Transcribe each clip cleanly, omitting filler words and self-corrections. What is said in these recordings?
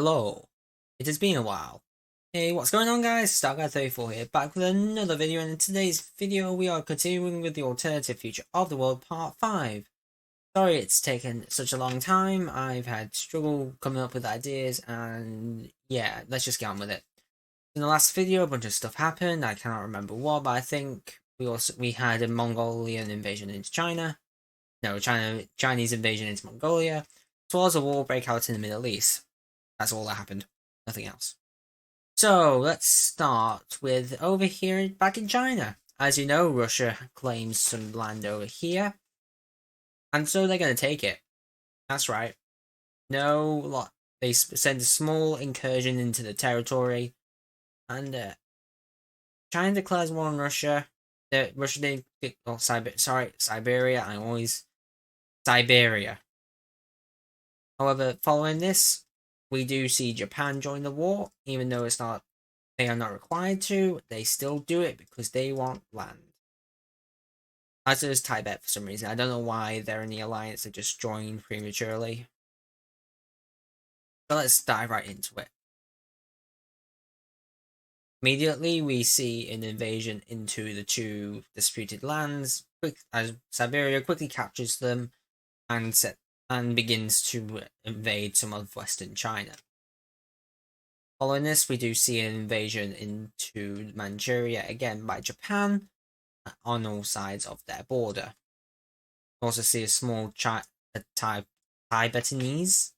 Hello, it has been a while. Hey, what's going on guys? StarGuy34 here, back with another video, and in today's video we are continuing with the alternative future of the world part 5. Sorry it's taken such a long time, I've had struggle coming up with ideas, and yeah, let's just get on with it. In the last video a bunch of stuff happened, I cannot remember what, but I think we had a Mongolian invasion into China. No, Chinese invasion into Mongolia, as well as a war break out in the Middle East. That's all that happened. Nothing else. So let's start with over here back in China. As you know, Russia claims some land over here, and so they're going to take it. That's right. No lot. They send a small incursion into the territory, and China declares war on Russia. Russia did. Oh, Siberia. I always Siberia. However, following this, we do see Japan join the war, even though they are not required to, they still do it because they want land. As does Tibet for some reason. I don't know why they're in the alliance, they just joined prematurely. So let's dive right into it. Immediately, we see an invasion into the two disputed lands, as Siberia quickly captures them and begins to invade some of Western China. Following this, we do see an invasion into Manchuria again by Japan on all sides of their border. We also see a small Tibetanese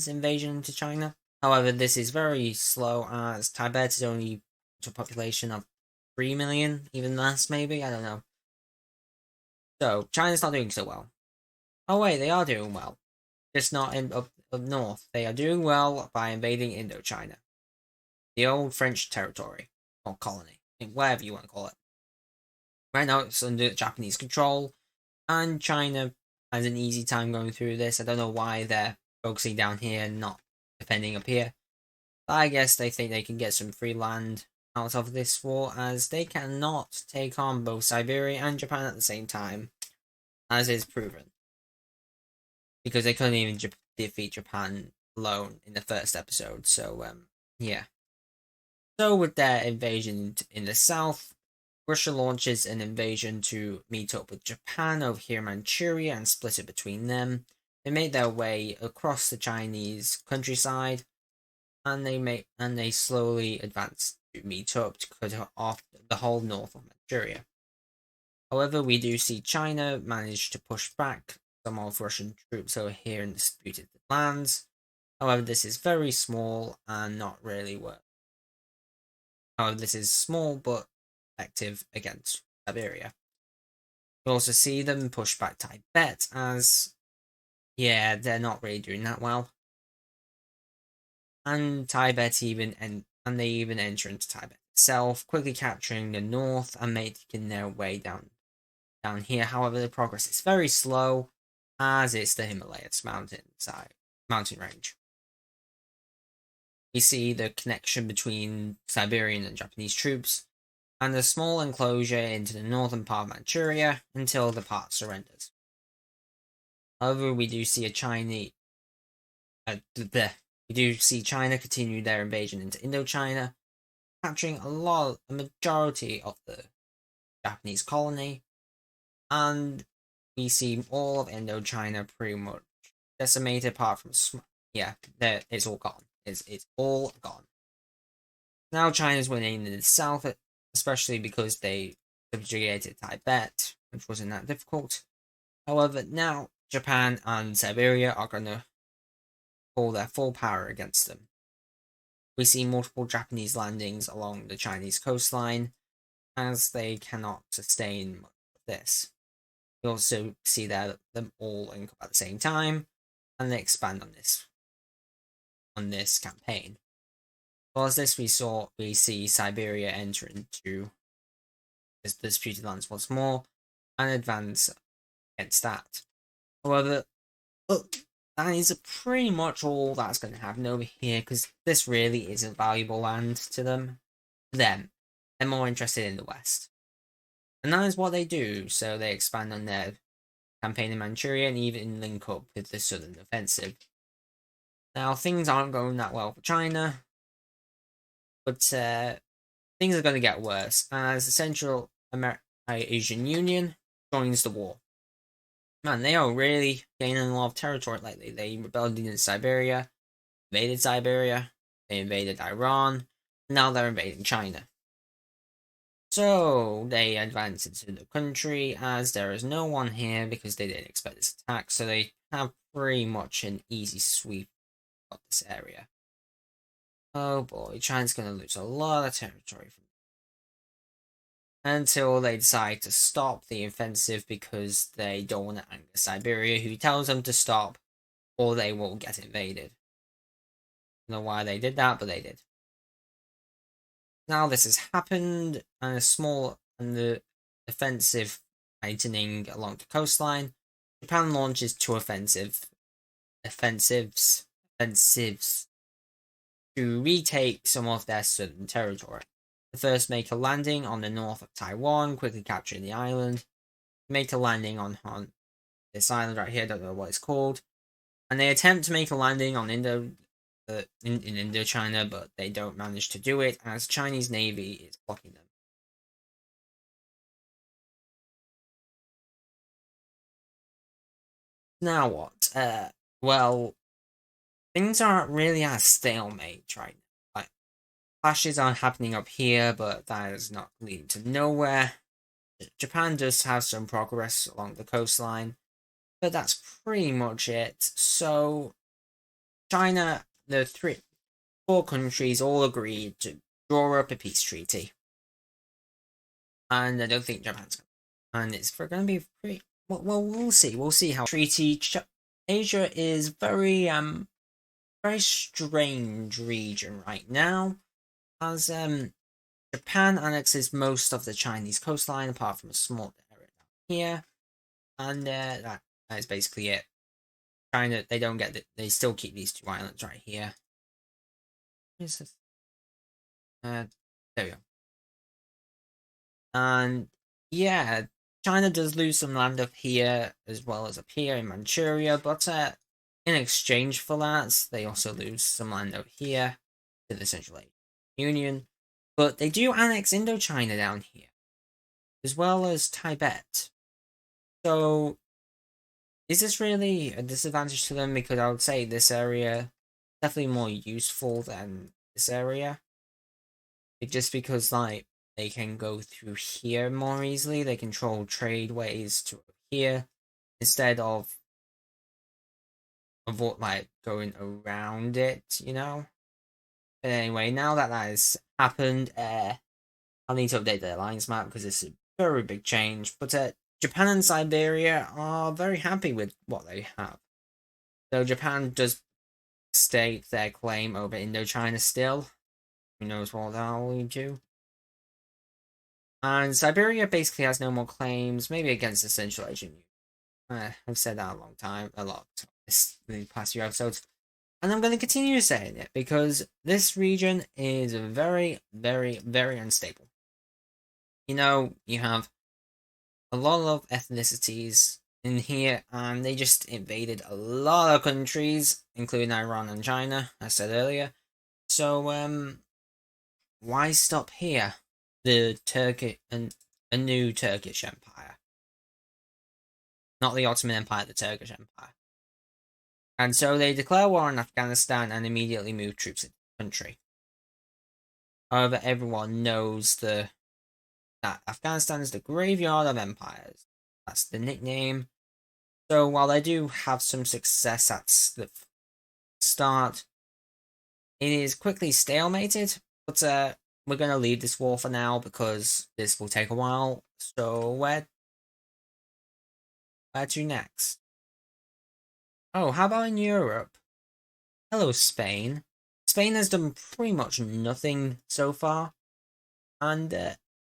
invasion into China. However, this is very slow as Tibet is only a population of 3 million, even less maybe, I don't know. So, China's not doing so well. Oh wait, they are doing well. Just not up north. They are doing well by invading Indochina. The old French territory, or colony, whatever you want to call it. Right now it's under Japanese control, and China has an easy time going through this. I don't know why they're focusing down here and not defending up here. But I guess they think they can get some free land out of this war, as they cannot take on both Siberia and Japan at the same time, as is proven. Because they couldn't even defeat Japan alone in the first episode, so yeah. So with their invasion in the south, Russia launches an invasion to meet up with Japan over here in Manchuria and split it between them. They make their way across the Chinese countryside, and they slowly advance to meet up to cut off the whole north of Manchuria. However, we do see China manage to push back some of Russian troops over here in disputed lands. However, this is very small and not really work. However, this is small but effective against Siberia. We also see them push back Tibet as, yeah, they're not really doing that well. And Tibet and they even enter into Tibet itself, quickly capturing the north and making their way down here. However, the progress is very slow, as it's the Himalayas mountain range. We see the connection between Siberian and Japanese troops, and a small enclosure into the northern part of Manchuria until the part surrenders. However, we do see China continue their invasion into Indochina, capturing a majority of the Japanese colony, and we see all of Indochina pretty much decimated apart from it's all gone. It's all gone. Now China's winning in the south, especially because they subjugated Tibet, which wasn't that difficult. However, now Japan and Siberia are going to pull their full power against them. We see multiple Japanese landings along the Chinese coastline, as they cannot sustain much of this. We also see them all link up at the same time, and they expand on this campaign. Well, as this we see Siberia enter into the disputed lands once more and advance against that. However, look, that is pretty much all that's going to happen over here, because this really isn't valuable land to them. They're more interested in the west. And that is what they do, so they expand on their campaign in Manchuria and even link up with the southern offensive. Now, things aren't going that well for China, but things are going to get worse as the Central Asian Union joins the war. Man, they are really gaining a lot of territory lately. They rebelled in Siberia, invaded Siberia, they invaded Iran, and now they're invading China. So they advance into the country as there is no one here because they didn't expect this attack, so they have pretty much an easy sweep of this area. Oh boy, China's gonna lose a lot of territory from until they decide to stop the offensive because they don't want to anger Siberia, who tells them to stop or they will get invaded. I don't know why they did that, but they did. Now this has happened, and the offensive tightening along the coastline. Japan launches two offensives to retake some of their southern territory. The first make a landing on the north of Taiwan, quickly capturing the island. Make a landing on this island right here, don't know what it's called. And they attempt to make a landing on in Indochina, but they don't manage to do it as Chinese Navy is blocking them. Now what? Well, things aren't really at a stalemate right now. Like, clashes are happening up here, but that is not leading to nowhere. Japan does have some progress along the coastline, but that's pretty much it. So, China, the four countries all agreed to draw up a peace treaty. And I don't think Japan's going to. And it's going to be pretty. Well, we'll see. We'll see how treaty. Asia is very strange region right now, as Japan annexes most of the Chinese coastline apart from a small area down here, and that is basically it. China, they don't get they still keep these two islands right here. There we go. And yeah, China does lose some land up here as well as up here in Manchuria, but in exchange for that, they also lose some land over here to the Central Asian Union. But they do annex Indochina down here, as well as Tibet. So, is this really a disadvantage to them? Because I would say this area definitely more useful than this area. Just because, like, they can go through here more easily. They control trade ways to here instead of like going around it, you know. But anyway, now that has happened, I'll need to update the alliance map because it's a very big change. But Japan and Siberia are very happy with what they have. Though Japan does state their claim over Indochina still. Who knows what that will lead to. And Siberia basically has no more claims, maybe against the Central Asian Union. I've said that a lot, in the past few episodes. And I'm going to continue saying it because this region is very, very, very unstable. You know, you have a lot of ethnicities in here, and they just invaded a lot of countries, including Iran and China, as I said earlier. So, why stop here? The Turkish and a new Turkish Empire. Not the Ottoman Empire, the Turkish Empire. And so they declare war on Afghanistan and immediately move troops into the country. However, everyone knows that Afghanistan is the graveyard of empires. That's the nickname. So while they do have some success at the start, it is quickly stalemated, but we're going to leave this war for now because this will take a while. So where to next? Oh, how about in Europe? Hello, Spain. Spain has done pretty much nothing so far, and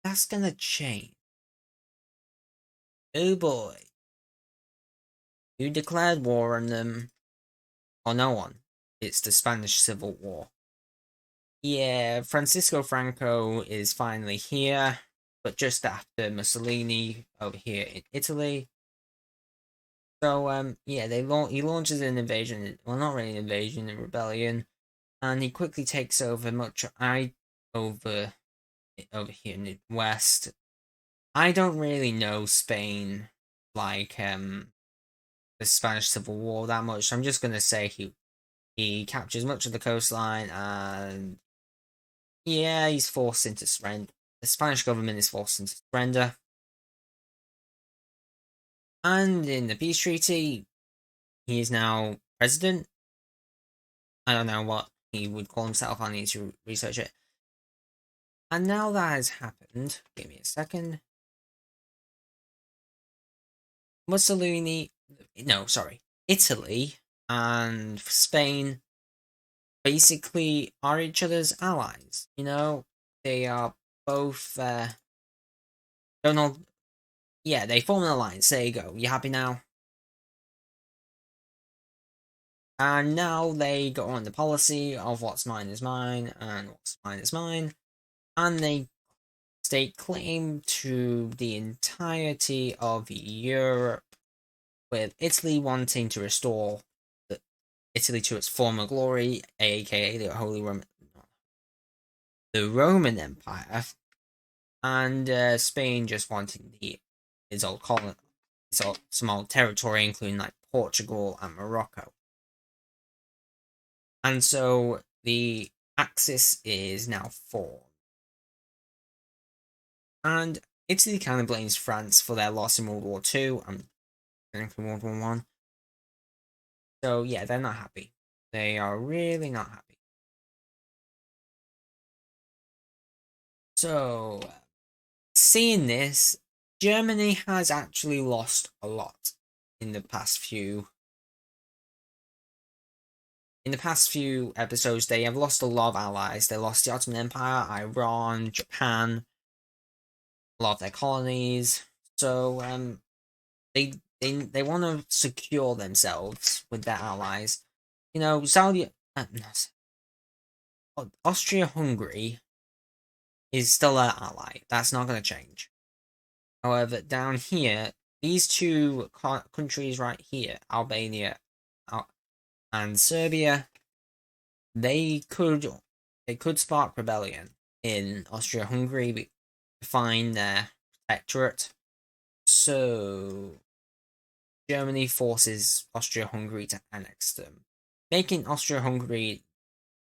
that's gonna change. Oh boy. Who declared war on them? Or no one. It's the Spanish Civil War. Yeah, Francisco Franco is finally here, but just after Mussolini over here in Italy. So yeah, he launches an invasion. Well, not really an invasion, a rebellion, and he quickly takes over over over here in the west. I don't really know Spain like the Spanish Civil War that much. So I'm just gonna say he captures much of the coastline, and yeah, he's forced into surrender. The Spanish government is forced into surrender. And in the peace treaty, he is now president. I don't know what he would call himself. I need to research it. And now that has happened, give me a second. Mussolini, no, sorry, Italy and Spain basically are each other's allies. You know, they are both, Donald, yeah, they form an alliance. There you go. You happy now? And now they go on the policy of what's mine is mine and what's mine is mine. And they stake claim to the entirety of Europe, with Italy wanting to restore Italy to its former glory, aka the Roman Empire, and Spain just wanting its old colony, some old territory, including like Portugal and Morocco. And so the Axis is now formed. And Italy kind of blames France for their loss in World War II and World War One. So yeah, they're not happy. They are really not happy. So seeing this, Germany has actually lost a lot in the past few episodes. They have lost a lot of allies. They lost the Ottoman Empire, Iran, Japan, a lot of their colonies. So they want to secure themselves with their allies. You know, Austria-Hungary is still an ally. That's not going to change. However, down here, these two countries right here, Albania and Serbia, they could spark rebellion in Austria-Hungary to find their protectorate. So Germany forces Austria-Hungary to annex them, making Austria-Hungary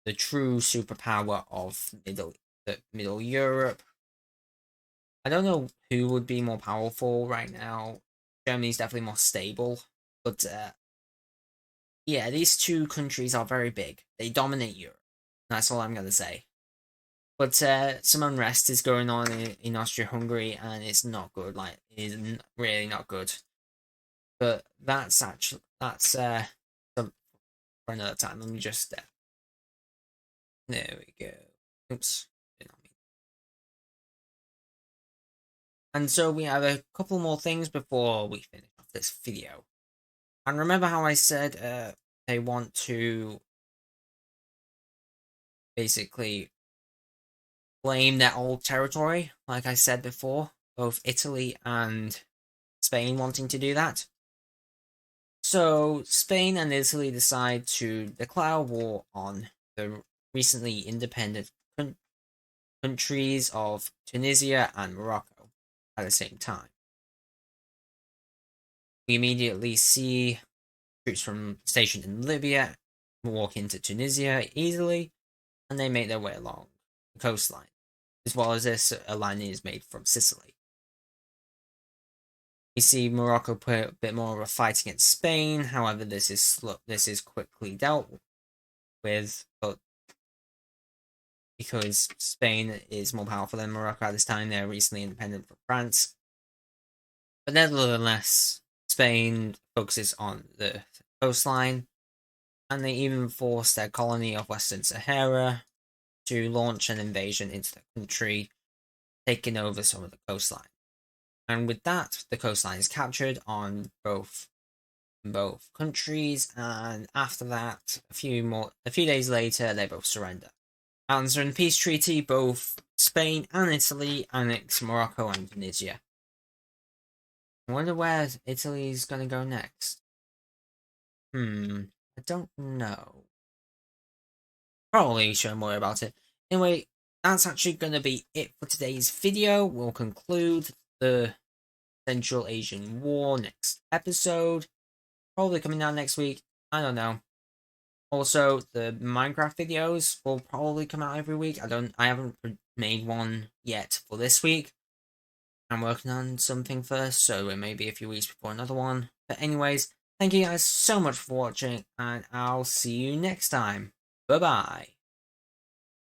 the true superpower of Middle Europe. I don't know who would be more powerful right now. Germany's definitely more stable, but yeah, these two countries are very big. They dominate Europe. That's all I'm gonna say. But some unrest is going on in Austria-Hungary, and it's not good. Like, it's really not good. But that's for another time. Let me just there we go. Oops. And so we have a couple more things before we finish off this video. And remember how I said they want to basically claim their old territory, like I said before, both Italy and Spain wanting to do that. So Spain and Italy decide to declare war on the recently independent countries of Tunisia and Morocco at the same time. We immediately see troops from stationed in Libya walk into Tunisia easily, and they make their way along the coastline, as well as this a line is made from Sicily. We see Morocco put a bit more of a fight against Spain. However, this is quickly dealt with, but because Spain is more powerful than Morocco at this time, they're recently independent from France. But nevertheless, Spain focuses on the coastline, and they even forced their colony of Western Sahara to launch an invasion into the country, taking over some of the coastline. And with that, the coastline is captured on both countries, and after that, a few days later, they both surrender. And so in the peace treaty, both Spain and Italy annex Morocco and Tunisia. I wonder where Italy is going to go next. I don't know. Probably show more about it. Anyway, that's actually going to be it for today's video. We'll conclude the Central Asian War next episode. Probably coming out next week. I don't know. Also, the Minecraft videos will probably come out every week. I haven't made one yet for this week. I'm working on something first, so it may be a few weeks before another one. But anyways, thank you guys so much for watching, and I'll see you next time. Bye bye.